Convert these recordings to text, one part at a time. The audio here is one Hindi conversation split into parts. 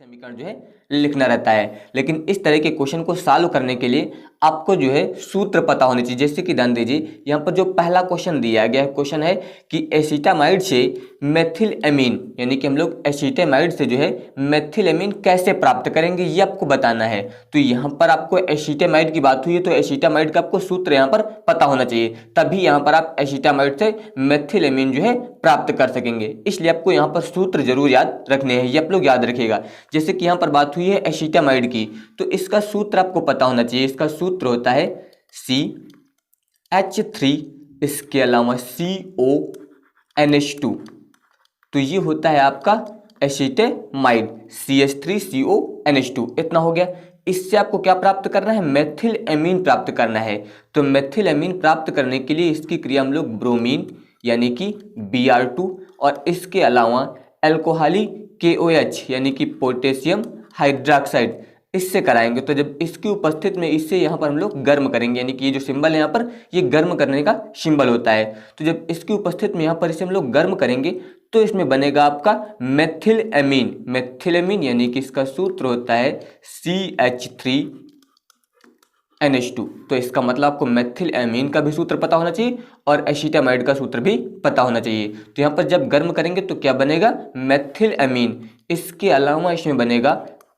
समीकरण जो है लिखना रहता है। लेकिन इस तरह के क्वेश्चन को सॉल्व करने के लिए आपको जो है सूत्र पता होने चाहिए। जैसे कि ध्यान दीजिए, यहाँ पर जो पहला क्वेश्चन दिया गया क्वेश्चन है कि एसिटामाइड से मेथिल एमीन, यानी कि हम लोग एसिटामाइड से जो है मेथिल एमीन कैसे प्राप्त करेंगे, ये आपको बताना है। तो यहाँ पर आपको एसिटामाइड की बात हुई है तो एसिटामाइड का आपको सूत्र यहाँ पर पता होना चाहिए, तभी यहाँ पर आप एसिटामाइड से मेथिल एमीन जो है प्राप्त कर सकेंगे। इसलिए आपको यहाँ पर सूत्र जरूर याद रखने हैं, ये आप लोग याद रखिएगा। जैसे कि यहाँ पर बात हुई है एसिटामाइड की, तो इसका सूत्र आपको पता होना चाहिए। इसका सूत्र होता है CH3, इसके अलावा CONH2, तो ये होता है आपका एसिटामाइड, CH3CONH2। इतना हो गया। इससे आपको क्या प्राप्त करना है, मेथिल एमीन प्राप्त करना है। तो मेथिल एमीन प्राप्त करने के लिए इसकी क्रिया हम लोग ब्रोमीन यानी कि Br2 और इसके अलावा अल्कोहली KOH यानी कि पोटेशियम हाइड्रोक्साइड, इससे कराएंगे। तो जब इसकी उपस्थिति में इससे यहाँ पर हम लोग गर्म करेंगे, यानी कि ये जो सिंबल है यहाँ पर, ये गर्म करने का सिंबल होता है। तो जब इसकी उपस्थिति में यहाँ पर इसे हम लोग गर्म करेंगे तो इसमें बनेगा आपका मेथिल एमीन। मेथिल एमीन यानी कि इसका सूत्र होता है CH3NH2। तो इसका मतलब आपको मेथिल एमीन का भी सूत्र पता होना चाहिए और एसिटामाइड का सूत्र भी पता होना चाहिए। तो यहाँ पर जब गर्म करेंगे तो क्या बनेगा, मेथिल एमीन। इसके अलावा इसमें बनेगा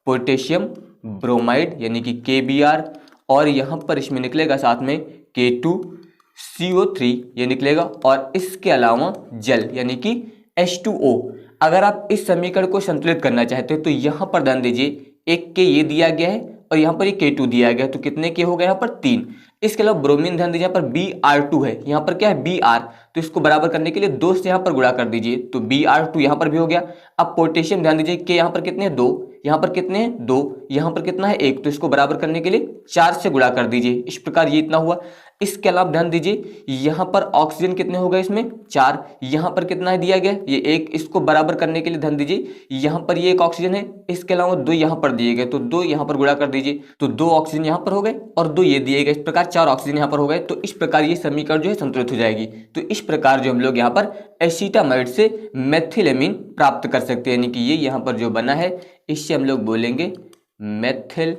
पोटेशियम ब्रोमाइड यानी कि KBr, और यहाँ पर इसमें निकलेगा साथ में K2CO3 ये निकलेगा, और इसके अलावा जल यानी कि H2O। अगर आप इस समीकरण को संतुलित करना चाहते हो तो यहाँ पर ध्यान दीजिए, एक के ये दिया गया है और यहाँ पर ये K2 दिया गया है, तो कितने के हो गए यहाँ पर 3। इसके अलावा ब्रोमीन ध्यान दीजिए, यहाँ पर Br2 है, यहाँ पर क्या है Br, तो इसको बराबर करने के लिए 2 से यहाँ पर गुणा कर दीजिए, तो Br2 यहाँ पर भी हो गया। अब पोटेशियम ध्यान दीजिए कि यहाँ पर कितने हैं 2, यहाँ पर कितने हैं 2, यहाँ पर कितना है 1, तो इसको बराबर करने के लिए 4 से गुणा कर दीजिए। इस प्रकार ये इतना हुआ। इसके अलावा ध्यान दीजिए यहाँ पर ऑक्सीजन कितने हो गए, इसमें 4, यहाँ पर कितना है दिया गया ये 1, इसको बराबर करने के लिए ध्यान दीजिए यहाँ पर ये 1 ऑक्सीजन है, इसके अलावा 2 यहाँ पर दिए गए, तो 2 यहाँ पर गुणा कर दीजिए, तो 2 ऑक्सीजन यहाँ पर हो गए और 2 ये दिए गए, इस प्रकार 4 ऑक्सीजन यहाँ पर हो गए। तो इस प्रकार ये समीकरण जो है संतुलित हो जाएगी। तो इस प्रकार जो हम लोग यहाँ पर एसिटामाइड से मेथिल एमीन प्राप्त कर सकते हैं, यानी कि ये यहाँ पर जो बना है इससे हम लोग बोलेंगे मेथिल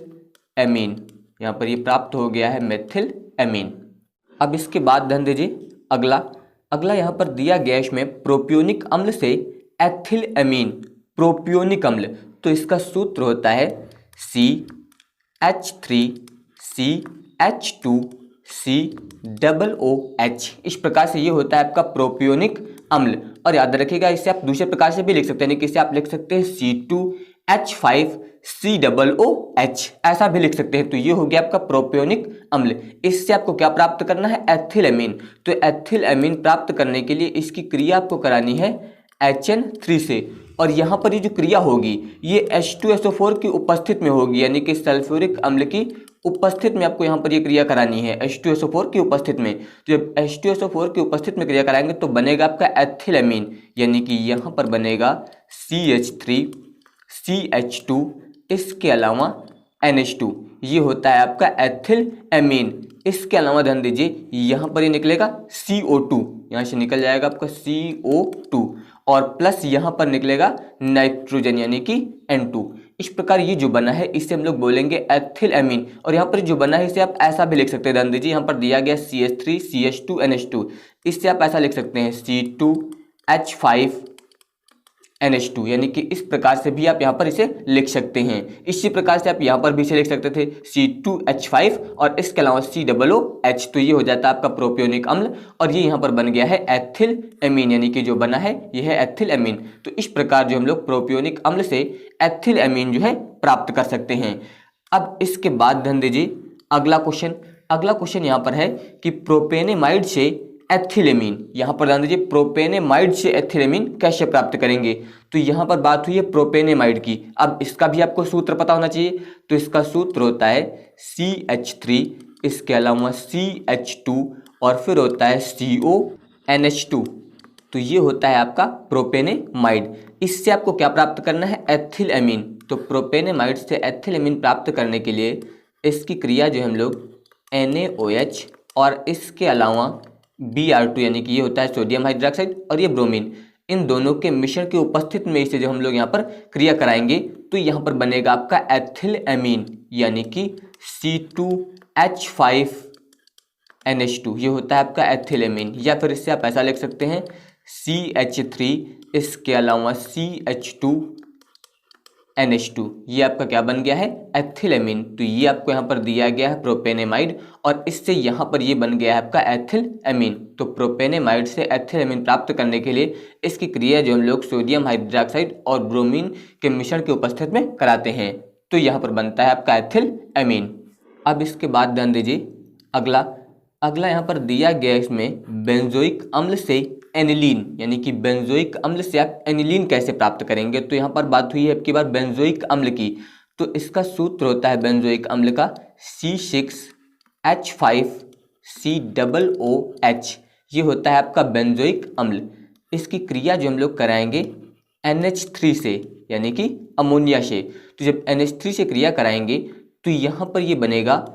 एमीन। यहाँ पर ये प्राप्त हो गया है मेथिल एमीन। अब इसके बाद ध्यान दीजिए अगला यहाँ पर दिया गया इसमें प्रोपियोनिक अम्ल से एथिल एमीन, प्रोपियोनिक अम्ल, तो इसका सूत्र होता है CH3CH2COOH। इस प्रकार से ये होता है आपका प्रोपियोनिक अम्ल। और याद रखिएगा इसे आप दूसरे प्रकार से भी लिख सकते हैं, यानी कि इसे आप लिख सकते हैं C2H5COOH, ऐसा भी लिख सकते हैं। तो ये हो गया आपका प्रोपियोनिक अम्ल। इससे आपको क्या प्राप्त करना है, एथिल एमीन। तो एथिल एमीन प्राप्त करने के लिए इसकी क्रिया आपको करानी है HN3 से, और यहाँ पर ये जो क्रिया होगी ये H2SO4 की उपस्थिति में होगी, यानी कि सल्फ्यूरिक अम्ल की उपस्थिति में आपको यहाँ पर ये क्रिया करानी है H2SO4 की उपस्थिति में। तो जब H2SO4 की उपस्थिति में क्रिया कराएंगे तो बनेगा आपका एथिल एमीन, यानी कि यहाँ पर बनेगा CH3CH2 इसके अलावा NH2, ये होता है आपका एथिल एमीन। इसके अलावा ध्यान दीजिए यहाँ पर ये निकलेगा CO2, यहाँ से निकल जाएगा आपका CO2, और प्लस यहाँ पर निकलेगा नाइट्रोजन यानी कि N2। इस प्रकार ये जो बना है इसे हम लोग बोलेंगे एथिल एमीन। और यहाँ पर जो बना है इसे आप ऐसा भी लिख सकते हैं, ध्यान दीजिए यहाँ पर दिया गया CH3CH2NH2, इससे आप ऐसा लिख सकते हैं C2H5NH2, यानी कि इस प्रकार से भी आप यहाँ पर इसे लिख सकते हैं। इसी प्रकार से आप यहाँ पर भी इसे लिख सकते थे C2H5 और इसके अलावा COOH, तो ये हो जाता है आपका प्रोपियोनिक अम्ल, और ये यहाँ पर बन गया है एथिल एमीन, यानी कि जो बना है ये है एथिल एमीन। तो इस प्रकार जो हम लोग प्रोपियोनिक अम्ल से एथिल एमीन जो है प्राप्त कर सकते हैं। अब इसके बाद ध्यान दीजिए अगला क्वेश्चन यहाँ पर है कि प्रोपेनेमाइड से एथिल एमीन। यहाँ पर ध्यान दीजिए प्रोपेनेमाइड से एथिल एमीन कैसे प्राप्त करेंगे। तो यहाँ पर बात हुई है प्रोपेनेमाइड की। अब इसका भी आपको सूत्र पता होना चाहिए। तो इसका सूत्र होता है CH3, इसके अलावा CH2 और फिर होता है CONH2। तो ये होता है आपका प्रोपेनेमाइड। इससे आपको क्या प्राप्त करना है, एथिल एमीन। तो प्रोपेनेमाइड से एथिल एमीन प्राप्त करने के लिए इसकी क्रिया जो हम लोग NaOH और इसके अलावा Br2 यानी कि ये होता है सोडियम हाइड्रोक्साइड और ये ब्रोमीन, इन दोनों के मिश्रण की उपस्थिति में इसे जब हम लोग यहाँ पर क्रिया कराएंगे तो यहाँ पर बनेगा आपका एथिल एमीन यानी कि C2H5NH2, ये होता है आपका एथिल एमीन। या फिर इससे आप ऐसा लिख सकते हैं CH3, इसके अलावा CH2NH2, ये आपका क्या बन गया है एथिल एमीन। तो ये आपको यहाँ पर दिया गया है प्रोपेनेमाइड और इससे यहाँ पर ये बन गया है आपका एथिल एमीन। तो प्रोपेनेमाइड से एथिल एमीन प्राप्त करने के लिए इसकी क्रिया जो हम लोग सोडियम हाइड्रोक्साइड और ब्रोमीन के मिश्रण की उपस्थिति में कराते हैं तो यहाँ पर बनता है आपका एथिल एमीन। अब इसके बाद ध्यान दीजिए अगला यहाँ पर दिया गया इसमें बेंजोइक अम्ल से एनिलीन, यानी कि बेंजोइक अम्ल से आप एनिलीन कैसे प्राप्त करेंगे। तो यहाँ पर बात हुई है अब की बार बेंजोइक अम्ल की, तो इसका सूत्र होता है बेंजोइक अम्ल का C6H5COOH, ये होता है आपका बेंजोइक अम्ल। इसकी क्रिया जो हम लोग कराएंगे NH3 से यानी कि अमोनिया से, तो जब NH3 से क्रिया कराएंगे तो यहाँ पर ये बनेगा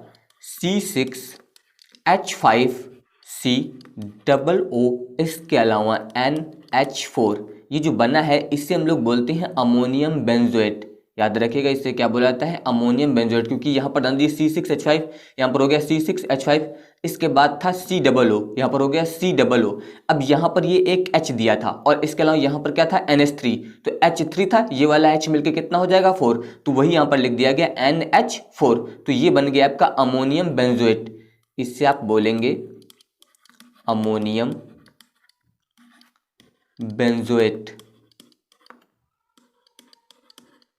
C6H5COO, इसके अलावा NH4, ये जो बना है इससे हम लोग बोलते हैं अमोनियम बेंजोएट। याद रखिएगा इससे क्या बोला जाता है अमोनियम बेंजोएट, क्योंकि यहाँ पर डाल दिए C6H5, यहाँ पर हो गया C6H5, इसके बाद था COO, यहाँ पर हो गया COO। अब यहाँ पर ये एक H दिया था और इसके अलावा यहाँ पर क्या था NH3, तो H3 था, ये वाला H मिलके कितना हो जाएगा 4, तो वही यहाँ पर लिख दिया गया NH4। तो ये बन गया आपका अमोनियम बेंजोएट, इससे आप बोलेंगे अमोनियम बेंजोएट।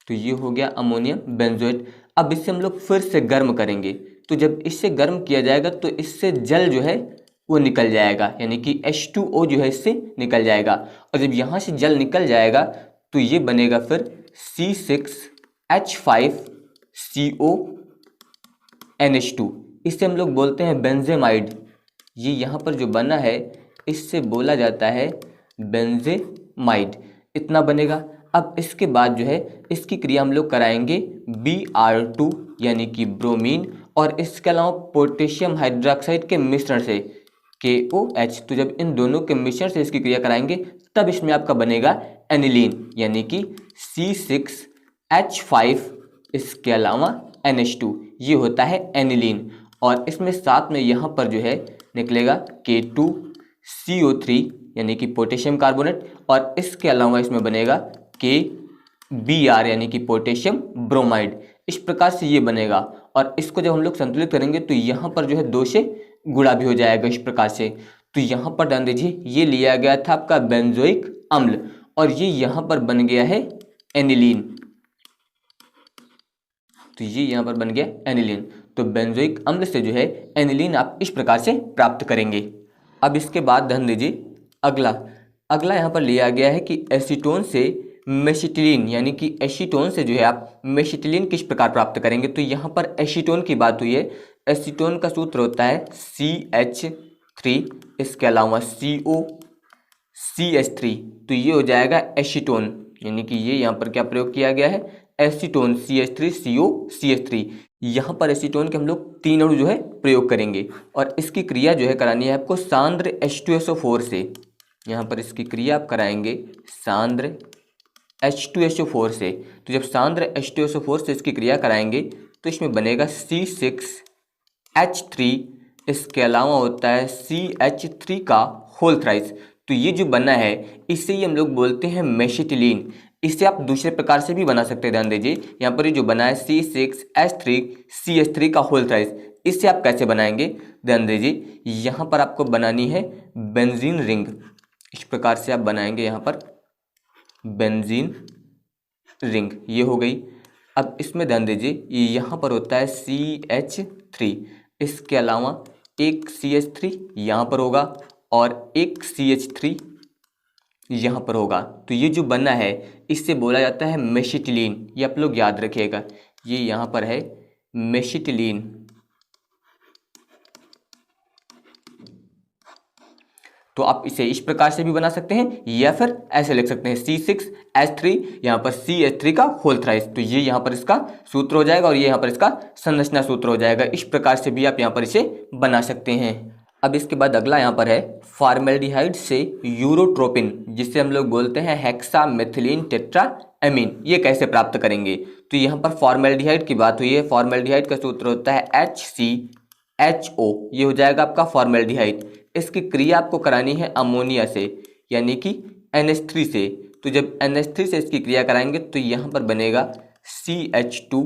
तो ये हो गया अमोनियम बेंजोएट। अब इसे हम लोग फिर से गर्म करेंगे, तो जब इससे गर्म किया जाएगा तो इससे जल जो है वो निकल जाएगा, यानी कि H2O जो है इससे निकल जाएगा। और जब यहाँ से जल निकल जाएगा तो ये बनेगा फिर C6H5CONH2, इससे हम लोग बोलते हैं बेंजेमाइड। ये यहाँ पर जो बना है इससे बोला जाता है बेंजेमाइड, इतना बनेगा। अब इसके बाद जो है इसकी क्रिया हम लोग कराएंगे Br2 यानी कि ब्रोमीन और इसके अलावा पोटेशियम हाइड्रोक्साइड के मिश्रण से KOH। तो जब इन दोनों के मिश्रण से इसकी क्रिया कराएंगे तब इसमें आपका बनेगा एनिलीन यानी कि C6H5, इसके अलावा NH2, ये होता है एनिलीन। और इसमें साथ में यहाँ पर जो है निकलेगा K2CO3 यानी कि पोटेशियम कार्बोनेट और इसके अलावा इसमें बनेगा KBr यानी कि पोटेशियम ब्रोमाइड। इस प्रकार से ये बनेगा और इसको जब हम लोग संतुलित करेंगे तो यहाँ पर जो है 2 से गुणा भी हो जाएगा इस प्रकार से। तो यहाँ पर ध्यान दीजिए ये लिया गया था आपका बेंजोइक अम्ल और ये यहाँ पर बन गया है एनिलीन, तो ये यहाँ पर बन गया एनिलीन। तो बेंजोइक अम्ल से जो है एनिलीन आप इस प्रकार से प्राप्त करेंगे। अब इसके बाद ध्यान दीजिए अगला यहाँ पर लिया गया है कि एसीटोन से मेसिटिलीन, यानी कि एसीटोन से जो है आप मेसिटिलीन किस प्रकार प्राप्त करेंगे। तो यहाँ पर एसीटोन की बात हुई है, एसीटोन का सूत्र होता है CH3, इसके अलावा COCH3, तो ये हो जाएगा एसीटोन, यानी कि ये यहाँ पर क्या प्रयोग किया गया है एसीटोन CH3COCH3। यहाँ पर एसीटोन के हम लोग 3 अणु जो है प्रयोग करेंगे और इसकी क्रिया जो है करानी है आपको सांद्र H2SO4 से। यहाँ पर इसकी क्रिया आप कराएंगे सांद्र H2SO4 से। तो जब सांद्र H2SO4 से इसकी क्रिया कराएंगे तो इसमें बनेगा C6H3, इसके अलावा होता है CH3 का होल थ्राइस। तो ये जो बना है इसे ही हम लोग बोलते हैं मेसिटिलीन। इसे आप दूसरे प्रकार से भी बना सकते हैं। ध्यान दीजिए यहाँ पर ये जो बना है C6H3CH3 का होल थ्राइस, इससे आप कैसे बनाएंगे। ध्यान दीजिए यहाँ पर आपको बनानी है बेंजीन रिंग, इस प्रकार से आप बनाएंगे यहाँ पर बेंजीन रिंग, ये हो गई। अब इसमें ध्यान दीजिए यहाँ पर होता है CH3, इसके अलावा एक CH3 यहाँ पर होगा और एक CH3 यहाँ पर होगा। तो ये जो बना है इससे बोला जाता है मेसिटिलीन, ये आप लोग याद रखिएगा, ये यहाँ पर है मेसिटिलीन। तो आप इसे इस प्रकार से भी बना सकते हैं या फिर ऐसे लिख सकते हैं C6H3, यहाँ पर CH3 का होल थ्राइस। तो ये यहाँ पर इसका सूत्र हो जाएगा और ये यहाँ पर इसका संरचना सूत्र हो जाएगा। इस प्रकार से भी आप यहाँ पर इसे बना सकते हैं। अब इसके बाद अगला यहाँ पर है फॉर्मेल्डिहाइड से यूरोट्रोपिन, जिसे हम लोग बोलते हैं हेक्सामेथिलीन टेट्राएमीन, ये कैसे प्राप्त करेंगे? तो यहाँ पर फॉर्मेल्डिहाइड की बात हुई है। फॉर्मेल्डिहाइड का सूत्र होता है HCHO, ये हो जाएगा आपका फॉर्मेल्डिहाइड। इसकी क्रिया आपको करानी है अमोनिया से, यानी कि NH3 से। तो जब NH3 से इसकी क्रिया कराएंगे तो यहाँ पर बनेगा CH2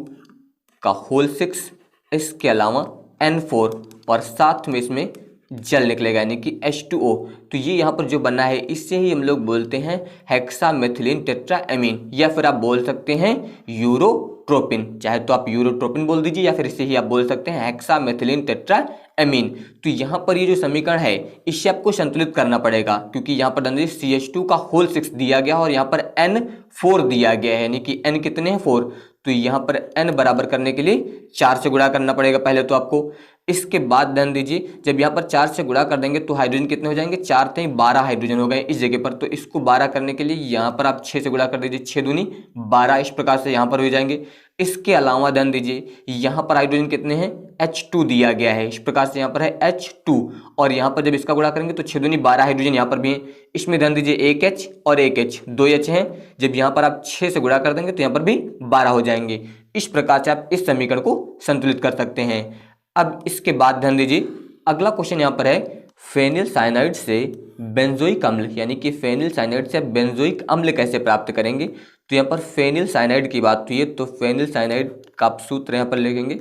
का होल 6, इसके अलावा N4 और साथ में इसमें जल निकलेगा यानी कि H2O। तो ये यहाँ पर जो बना है इससे ही हम लोग बोलते हैं हेक्सामेथिलीन टेट्राएमीन, या फिर आप बोल सकते हैं यूरोट्रोपिन। चाहे तो आप यूरोट्रोपिन बोल दीजिए या फिर इसे ही आप बोल सकते हैं हेक्सामेथिलीन टेट्राएमीन। तो यहाँ पर ये जो समीकरण है इससे आपको संतुलित करना पड़ेगा, क्योंकि यहाँ पर CH2 का होल 6 दिया गया और यहाँ पर N4 दिया गया है, यानी कि N कितने हैं 4। तो यहाँ पर N बराबर करने के लिए 4 से गुणा करना पड़ेगा पहले तो आपको। इसके बाद ध्यान दीजिए, जब यहाँ पर 4 से गुणा कर देंगे तो हाइड्रोजन कितने हो जाएंगे, 4 थे 12 हाइड्रोजन हो गए इस जगह पर। तो इसको 12 करने के लिए यहाँ पर आप 6 से गुणा कर दीजिए, 6 दूनी 12, इस प्रकार से यहाँ पर हो जाएंगे। इसके अलावा ध्यान दीजिए यहाँ पर हाइड्रोजन कितने हैं, H2 दिया गया है, इस प्रकार से यहाँ पर है H2, और यहाँ पर जब इसका गुणा करेंगे तो 6 दूनी 12 हाइड्रोजन यहाँ पर भी है। इसमें ध्यान दीजिए एक H और एक H, 2 H हैं। जब यहाँ पर आप 6 से गुणा कर देंगे तो यहाँ पर भी 12 हो जाएंगे। इस प्रकार से आप इस समीकरण को संतुलित कर सकते हैं। अब इसके बाद ध्यान दीजिए अगला क्वेश्चन यहाँ पर है फेनिल साइनाइड से बेंजोइक अम्ल, यानी कि फेनिल साइनाइड से बेंजोइक अम्ल कैसे प्राप्त करेंगे? तो यहाँ पर फेनिल साइनाइड की बात हुई है, तो फेनिल साइनाइड का आप सूत्र यहाँ पर लिखेंगे।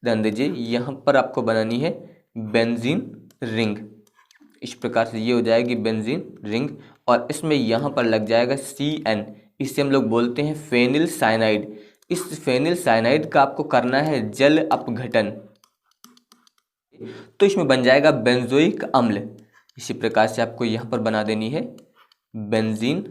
ध्यान दीजिए यहाँ पर आपको बनानी है बेंजीन रिंग, इस प्रकार से ये हो जाएगी बेंजीन रिंग, और इसमें यहाँ पर लग जाएगा CN, इससे हम लोग बोलते हैं फेनिल साइनाइड। इस फेनिल साइनाइड का आपको करना है जल अपघटन, तो इसमें बन जाएगा बेंजोइक अम्ल। इसी प्रकार से आपको यहाँ पर बना देनी है बेंजीन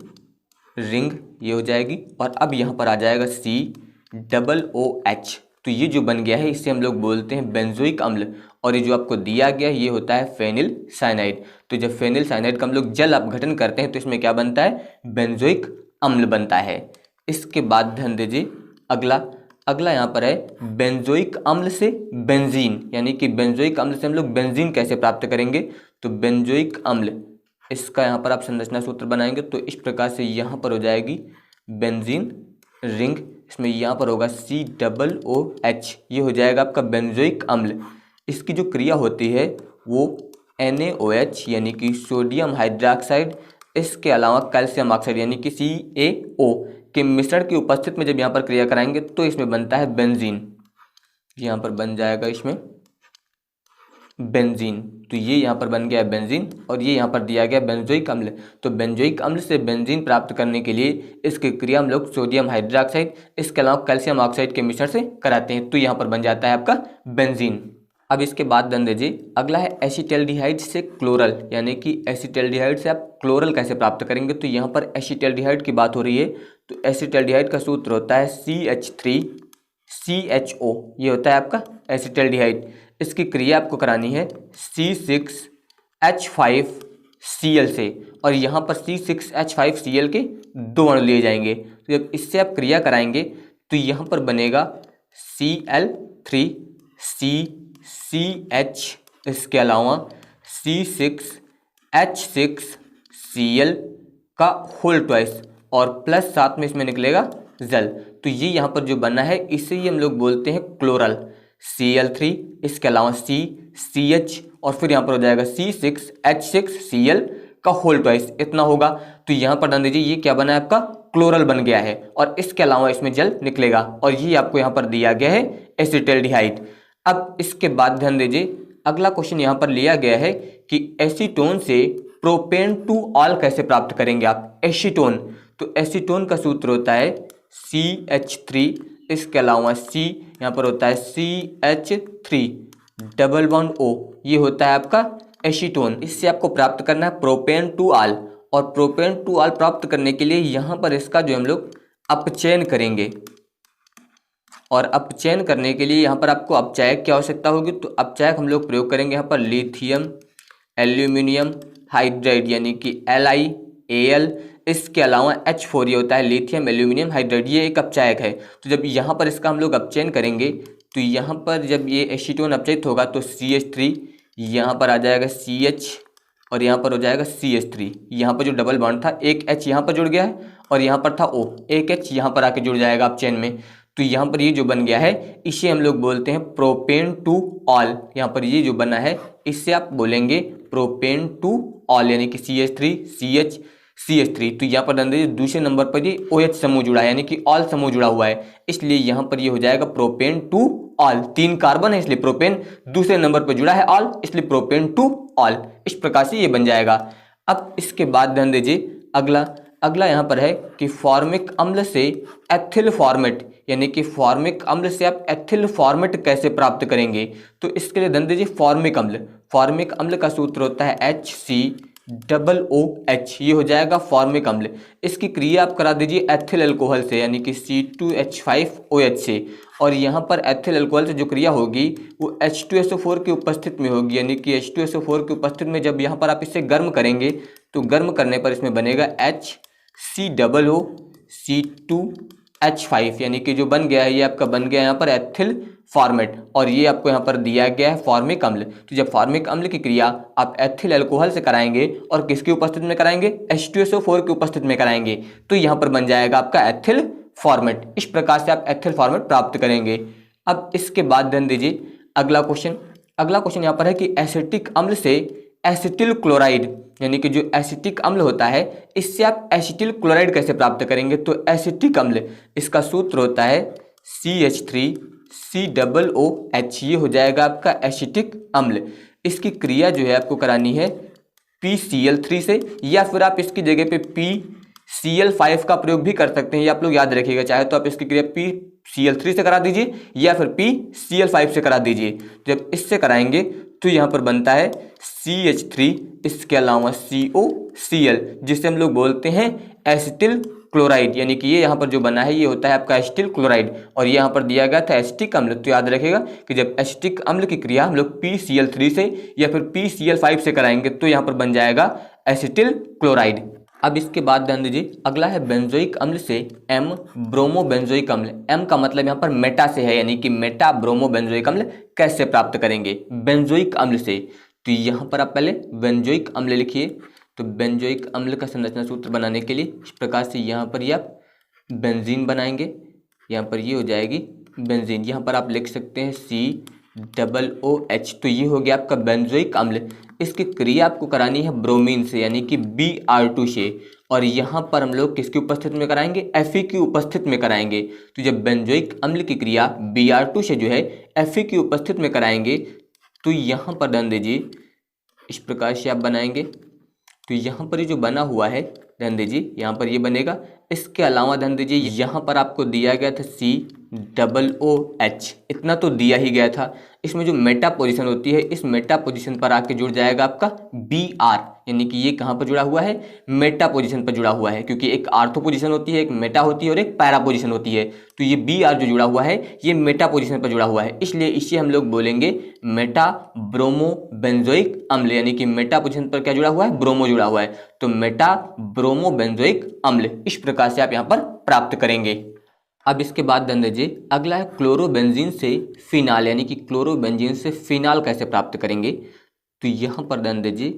रिंग, ये हो जाएगी। और अब यहाँ पर आ जाएगा COOH, तो ये जो बन गया है इसे हम लोग बोलते हैं बेंजोइक अम्ल, और ये जो आपको दिया गया ये होता है फेनिल साइनाइड। तो जब फेनिल साइनाइड का हम लोग जल अपघटन करते हैं तो इसमें क्या बनता है, बेंजोइक अम्ल बनता है। इसके बाद ध्यान दीजिए अगला यहाँ पर है बेंजोइक अम्ल से बेंजीन, यानी कि बेंजोइक अम्ल से हम लोग बेंजीन कैसे प्राप्त करेंगे? तो बेंजोइक अम्ल, इसका यहाँ पर आप संरचना सूत्र बनाएंगे तो इस प्रकार से यहाँ पर हो जाएगी बेंजीन रिंग, इसमें यहाँ पर होगा COOH, ये हो जाएगा आपका बेंजोइक अम्ल। इसकी जो क्रिया होती है वो NaOH यानी कि सोडियम हाइड्रोक्साइड, इसके अलावा कैल्शियम ऑक्साइड यानी कि CaO के मिश्रण की उपस्थिति में जब यहाँ पर क्रिया कराएंगे तो इसमें बनता है बेंजीन। यहाँ पर बन जाएगा इसमें बेंजीन, तो ये यहाँ पर बन गया बेंजीन और ये यहाँ पर दिया गया बेंजोइक अम्ल। तो बेंजोइक अम्ल से बेंजीन प्राप्त करने के लिए इसकी क्रिया हम लोग सोडियम हाइड्रोक्साइड इसके अलावा कैल्शियम ऑक्साइड के मिश्रण से कराते हैं, तो यहाँ पर बन जाता है आपका बेंजीन। अब इसके बाद ध्यान दीजिए अगला है एसिटल्डिहाइड से क्लोरल, यानी कि एसिटल्डिहाइड से आप क्लोरल कैसे प्राप्त करेंगे? तो यहाँ पर एसिटल्डिहाइड की बात हो रही है, तो एसिटल्डिहाइड का सूत्र होता है CH3CHO, ये होता है आपका एसिटल्डिहाइड। इसकी क्रिया आपको करानी है C6H5Cl से, और यहाँ पर C6H5Cl के 2 अणु लिए जाएंगे। तो जब इससे आप क्रिया कराएंगे तो यहाँ पर बनेगा Cl3CCH, इसके अलावा C6H6Cl का होल ट्वाइस और प्लस साथ में इसमें निकलेगा जल। तो ये यहाँ पर जो बना है इसे ही हम लोग बोलते हैं क्लोरल। Cl3 इसके अलावा CH और फिर यहाँ पर हो जाएगा C6H6Cl का होल ट्वाइस, इतना होगा। तो यहाँ पर ध्यान दीजिए ये क्या बना है आपका क्लोरल बन गया है, और इसके अलावा इसमें जल निकलेगा, और ये आपको यहाँ पर दिया गया है एसिटल्डिहाइड। अब इसके बाद ध्यान दीजिए अगला क्वेश्चन यहाँ पर लिया गया है कि एसीटोन से प्रोपेन टू ऑल कैसे प्राप्त करेंगे आप? एसीटोन, तो एसीटोन का सूत्र होता है CH3 इसके अलावा C यहाँ पर होता है CH3 डबल बॉन्ड O, ये होता है आपका एसीटोन। इससे आपको प्राप्त करना है प्रोपेन टू ऑल, और प्रोपेन टू ऑल प्राप्त करने के लिए यहाँ पर इसका जो हम लोग अपचयन करेंगे, और अपचयन करने के लिए यहाँ पर आपको अपचायक की आवश्यकता होगी। तो अपचायक हम लोग प्रयोग करेंगे यहाँ पर लिथियम एल्यूमिनियम हाइड्राइड यानी कि LiAl, इसके अलावा H4 ये होता है लिथियम एल्यूमिनियम हाइड्राइड, ये एक अपचायक है। तो जब यहाँ पर इसका हम लोग अपचयन करेंगे तो यहाँ पर जब ये एसीटोन अपचयित होगा तो CH3 यहाँ पर आ जाएगा CH और यहाँ पर हो जाएगा CH3। यहाँ पर जो डबल बॉन्ड था, एक H यहाँ पर जुड़ गया है और यहाँ पर था O, एक H यहाँ पर आके जुड़ जाएगा आप चेन में। तो यहाँ पर ये जो बन गया है इसे हम लोग बोलते हैं प्रोपेन टू ऑल। यहाँ पर ये जो बना है इससे आप बोलेंगे प्रोपेन टू ऑल, यानी कि CH3 CH CH3। तो यहाँ पर दूसरे नंबर पर ये OH समूह जुड़ा है, यानी कि ऑल समूह जुड़ा हुआ है, इसलिए यहाँ पर ये हो जाएगा प्रोपेन टू ऑल। 3 कार्बन है इसलिए प्रोपेन, दूसरे नंबर पर जुड़ा है ऑल, इसलिए प्रोपेन टू ऑल। इस प्रकार से ये बन जाएगा। अब इसके बाद ध्यान दीजिए अगला यहाँ पर है कि फॉर्मिक अम्ल से एथिल फॉर्मेट, यानी कि फॉर्मिक अम्ल से आप एथिल फॉर्मेट कैसे प्राप्त करेंगे। तो इसके लिए ध्यान दीजिए फॉर्मिक अम्ल का सूत्र होता है HCOOH, ये हो जाएगा फॉर्मिक अम्ल। इसकी क्रिया आप करा दीजिए एथिल अल्कोहल से, यानी कि C2H5OH से, और यहाँ पर एथिल अल्कोहल से जो क्रिया होगी वो H2SO4 की उपस्थिति में होगी, यानी कि H2SO4 की उपस्थिति में जब यहाँ पर आप इसे गर्म करेंगे तो गर्म करने पर इसमें बनेगा HCOOC2H5, यानी कि जो बन गया है ये आपका बन गया यहाँ पर एथिल फॉर्मेट, और ये आपको यहाँ पर दिया गया है फॉर्मिक अम्ल। तो जब फॉर्मिक अम्ल की क्रिया आप एथिल अल्कोहल से कराएंगे और किसकी उपस्थिति में कराएंगे, H2SO4 की उपस्थिति में कराएंगे, तो यहाँ पर बन जाएगा आपका एथिल फॉर्मेट। इस प्रकार से आप एथिल फॉर्मेट प्राप्त करेंगे। अब इसके बाद ध्यान दीजिए अगला क्वेश्चन यहाँ पर है कि एसिटिक अम्ल से एसिटिल क्लोराइड, यानी कि जो एसिटिक अम्ल होता है इससे आप एसिटिल क्लोराइड कैसे प्राप्त करेंगे। तो एसिटिक अम्ल, इसका सूत्र होता है CH3COOH, ये हो जाएगा आपका एसिटिक अम्ल। इसकी क्रिया जो है आपको करानी है PCl3 से, या फिर आप इसकी जगह पे PCl5 का प्रयोग भी कर सकते हैं, ये आप लोग याद रखिएगा। चाहे तो आप इसकी क्रिया PCl3 से करा दीजिए या फिर PCl5 से करा दीजिए। जब इससे कराएंगे तो यहाँ पर बनता है CH3, इसके अलावा COCl, जिसे हम लोग बोलते हैं एसिटिल क्लोराइड, यानी कि ये यहाँ पर जो बना है ये होता है आपका एसिटिल क्लोराइड, और ये यहाँ पर दिया गया था एसिटिक अम्ल। तो याद रखिएगा कि जब एसिटिक अम्ल की क्रिया हम लोग PCl3 से या फिर PCl5 से कराएंगे तो यहाँ पर बन जाएगा एसिटिल क्लोराइड। अब इसके बाद ध्यान दीजिए अगला है बेंजोइक अम्ल से M ब्रोमो बेंजोइक अम्ल। M का मतलब यहाँ पर मेटा से है, यानी कि मेटा ब्रोमो बेंजोइक अम्ल कैसे प्राप्त करेंगे बेंजोइक अम्ल से। तो यहाँ पर आप पहले बेंजोइक अम्ल लिखिए। तो बेंजोइक अम्ल का संरचना सूत्र बनाने के लिए इस प्रकार से यहाँ पर ये आप बेंजीन बनाएंगे, यहाँ पर ये हो जाएगी बेंजीन। यहाँ पर आप लिख सकते हैं COOH। तो ये हो गया आपका बेंजोइक अम्ल। इसकी क्रिया आपको करानी है ब्रोमीन से, यानी कि Br2 से, और यहाँ पर हम लोग किसकी उपस्थिति में कराएंगे, Fe की उपस्थिति में कराएंगे। तो जब बेंजोइक अम्ल की क्रिया Br2 से जो है Fe की उपस्थिति में कराएंगे तो यहाँ पर ध्यान दीजिए इस प्रकार से आप बनाएंगे। तो यहाँ पर ये जो बना हुआ है ध्यान दीजिए यहाँ पर ये बनेगा। इसके अलावा ध्यान दीजिए यहाँ पर आपको दिया गया था COOH, इतना तो दिया ही गया था। इसमें जो मेटा पोजीशन होती है इस मेटा पोजीशन पर आके जुड़ जाएगा आपका Br, यानी कि ये कहाँ पर जुड़ा हुआ है, मेटा पोजीशन पर जुड़ा हुआ है, क्योंकि एक आर्थो पोजीशन होती है, एक मेटा होती है और एक पैरा पोजीशन होती है। तो ये Br जो जुड़ा हुआ है ये मेटा पोजीशन पर जुड़ा हुआ है, इसलिए इसे हम लोग बोलेंगे मेटा ब्रोमो बेंजोइक अम्ल, यानी कि मेटा पोजीशन पर क्या जुड़ा हुआ है, ब्रोमो जुड़ा हुआ है। तो मेटा ब्रोमो बेंजोइक अम्ल इस प्रकार से आप यहाँ पर प्राप्त करेंगे। अब इसके बाद ध्यान दीजिए अगला है क्लोरोबेंजीन से फिनाल, यानी कि क्लोरोबेंजीन से फिनाल कैसे प्राप्त करेंगे। तो यहाँ पर ध्यान दीजिए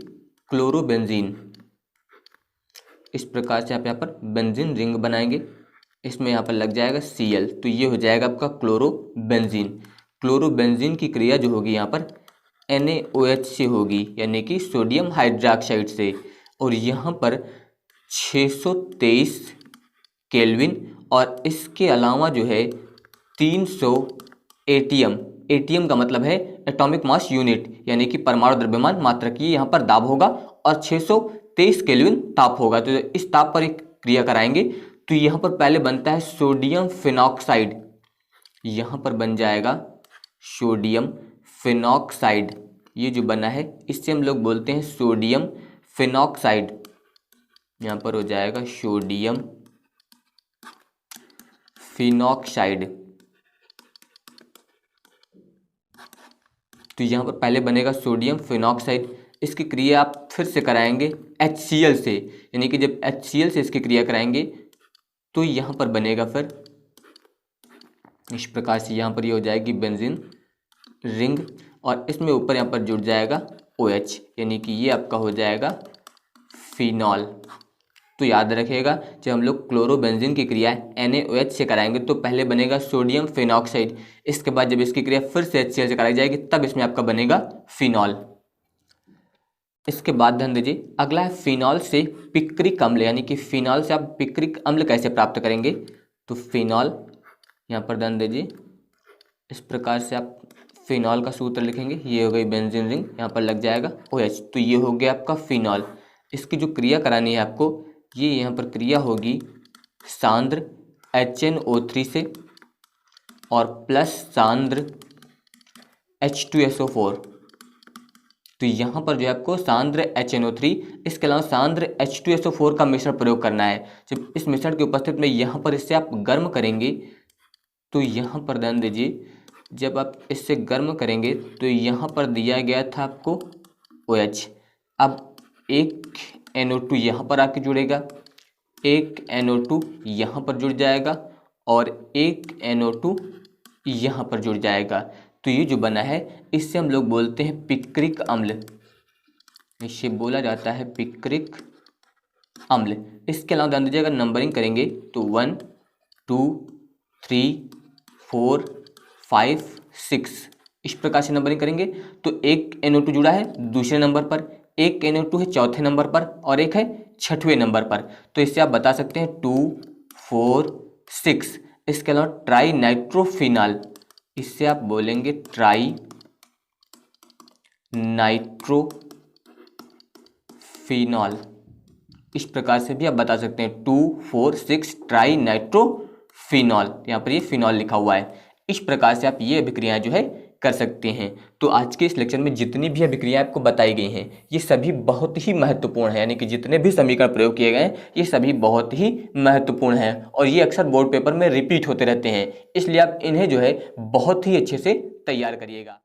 क्लोरोबेंजीन, इस प्रकार से आप यहाँ पर बेंजीन रिंग बनाएंगे, इसमें यहाँ पर लग जाएगा Cl, तो ये हो जाएगा आपका क्लोरोबेंजीन। क्लोरोबेंजीन की क्रिया जो होगी यहाँ पर NaOH से होगी, यानी कि सोडियम हाइड्रोक्साइड से, और यहाँ पर 623 केल्विन और इसके अलावा जो है 300 एटीएम, एटीएम का मतलब है एटॉमिक मास यूनिट, यानी कि परमाणु द्रव्यमान मात्रक, ये यहाँ पर दाब होगा और 623 केल्विन ताप होगा। तो इस ताप पर एक क्रिया कराएंगे तो यहाँ पर पहले बनता है सोडियम फिनॉक्साइड, यहाँ पर बन जाएगा सोडियम फिनॉक्साइड। ये जो बना है इससे हम लोग बोलते हैं सोडियम फिनॉक्साइड, यहाँ पर हो जाएगा सोडियम फिनॉक्साइड। तो यहाँ पर पहले बनेगा सोडियम फिनॉक्साइड, इसकी क्रिया आप फिर से कराएंगे HCl से, यानी कि जब HCl से इसकी क्रिया कराएंगे तो यहाँ पर बनेगा फिर इस प्रकार से, यहाँ पर ये हो जाएगी बेंजीन रिंग, और इसमें ऊपर यहाँ पर जुड़ जाएगा OH, यानी कि ये आपका हो जाएगा फिनॉल। तो याद रखिएगा, जब हम लोग क्लोरोबेंजीन की क्रिया NaOH से कराएंगे तो पहले बनेगा सोडियम फिनॉक्साइड, इसके बाद जब इसकी क्रिया फिर से HCl से कराई जाएगी तब इसमें आपका बनेगा फिनॉल। इसके बाद ध्यान दीजिए, अगला है फिनॉल से पिक्रिक अम्ल, यानी कि फिनॉल से आप पिक्रिक अम्ल कैसे प्राप्त करेंगे। तो फिनॉल यहाँ पर ध्यान दीजिए, इस प्रकार से आप फिनॉल का सूत्र लिखेंगे, ये हो गई बेंजीन रिंग, यहाँ पर लग जाएगा OH, तो ये हो गया आपका फिनॉल। इसकी जो क्रिया करानी है आपको, ये यहाँ पर क्रिया होगी सांद्र HNO3 से और प्लस सांद्र H2SO4। तो यहाँ पर जो है आपको सांद्र HNO3, इसके अलावा सांद्र H2SO4 का मिश्रण प्रयोग करना है। जब इस मिश्रण की उपस्थिति में यहाँ पर इससे आप गर्म करेंगे तो यहाँ पर ध्यान दीजिए, जब आप इससे गर्म करेंगे तो यहाँ पर दिया गया था आपको OH। अब एक NO2 यहाँ पर आके जुड़ेगा, एक NO2 यहाँ पर जुड़ जाएगा और एक NO2 यहाँ पर जुड़ जाएगा। तो ये जो बना है इससे हम लोग बोलते हैं पिक्रिक अम्ल, इसे बोला जाता है पिक्रिक अम्ल। इसके अलावा ध्यान दीजिए, अगर नंबरिंग करेंगे तो 1 2 3 4 5 6 इस प्रकार से नंबरिंग करेंगे। तो एक NO2 जुड़ा है दूसरे नंबर पर, एक NO2 है चौथे नंबर पर और एक है छठवें नंबर पर। तो इससे आप बता सकते हैं 2 4 6। इसके अलावा ट्राई नाइट्रोफिनॉल, इससे आप बोलेंगे ट्राई नाइट्रोफिनॉल। इस प्रकार से भी आप बता सकते हैं 2 4 6 ट्राई नाइट्रोफिनॉल, यहाँ पर ये फिनॉल लिखा हुआ है। इस प्रकार से आप ये अभिक्रियाएं जो है कर सकते हैं। तो आज के इस लेक्चर में जितनी भी अभिक्रियाएं आपको बताई गई हैं ये सभी बहुत ही महत्वपूर्ण है, यानी कि जितने भी समीकरण प्रयोग किए गए हैं ये सभी बहुत ही महत्वपूर्ण हैं और ये अक्सर बोर्ड पेपर में रिपीट होते रहते हैं, इसलिए आप इन्हें जो है बहुत ही अच्छे से तैयार करिएगा।